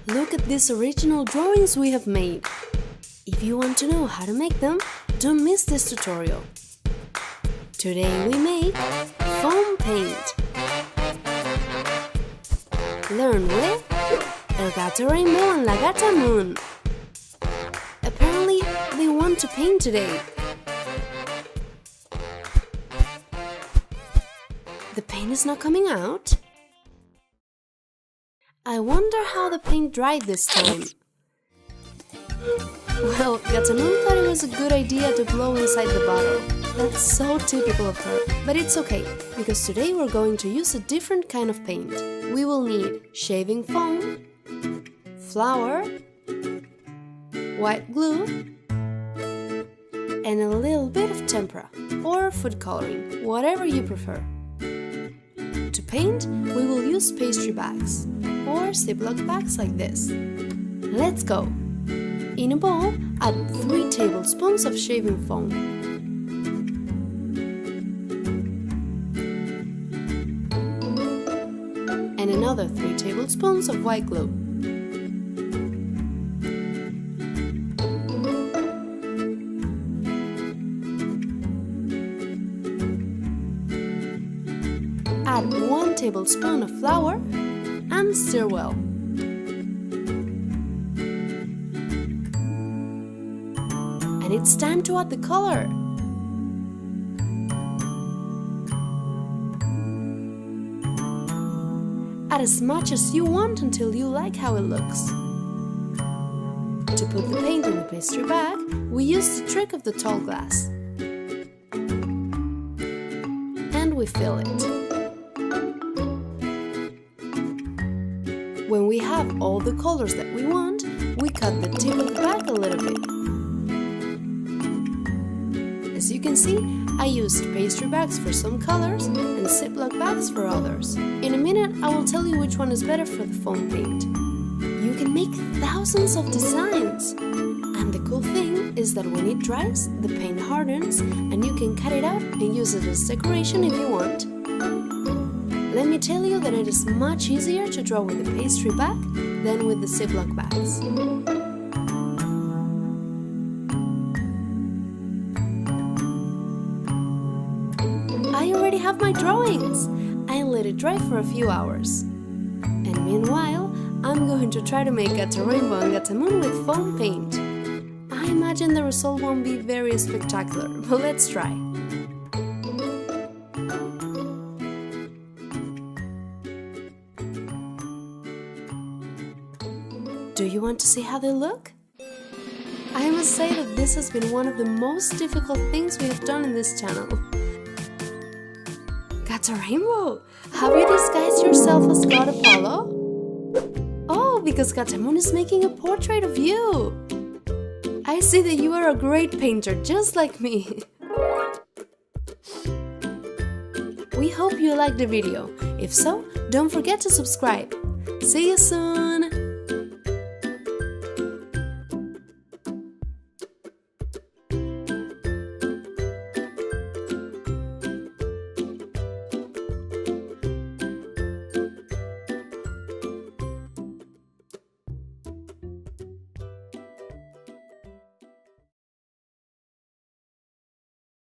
Look at these original drawings we have made. If you want to know how to make them, don't miss this tutorial. Today we made foam paint. Learn with El Gato Rainbow and La Gata Moon. Apparently, they want to paint today. The paint is not coming out. I wonder how the paint dried this time. Well, Gata Moon thought it was a good idea to blow inside the bottle. That's so typical of her, but it's okay, because today we're going to use a different kind of paint. We will need shaving foam, flour, white glue, and a little bit of tempera, or food coloring, whatever you prefer. To paint, we will use pastry bags, or Ziploc bags like this. Let's go! In a bowl, add 3 tablespoons of shaving foam. And another 3 tablespoons of white glue. Add 1 tablespoon of flour and stir well. And it's time to add the color. Add as much as you want until you like how it looks. To put the paint in the pastry bag, we use the trick of the tall glass. And we fill it. When we have all the colors that we want, we cut the tip of the bag a little bit. As you can see, I used pastry bags for some colors and Ziploc bags for others. In a minute, I will tell you which one is better for the foam paint. You can make thousands of designs! And the cool thing is that when it dries, the paint hardens and you can cut it out and use it as decoration if you want. Let me tell you that it is much easier to draw with a pastry bag than with the Ziploc bags. I already have my drawings! I let it dry for a few hours. And meanwhile, I'm going to try to make Gato Rainbow and Gata Moon with foam paint. I imagine the result won't be very spectacular, but let's try. Do you want to see how they look? I must say that this has been one of the most difficult things we have done in this channel. Gato Rainbow, have you disguised yourself as God Apollo? Oh, because Gata Moon is making a portrait of you! I see that you are a great painter, just like me. We hope you liked the video. If so, don't forget to subscribe. See you soon!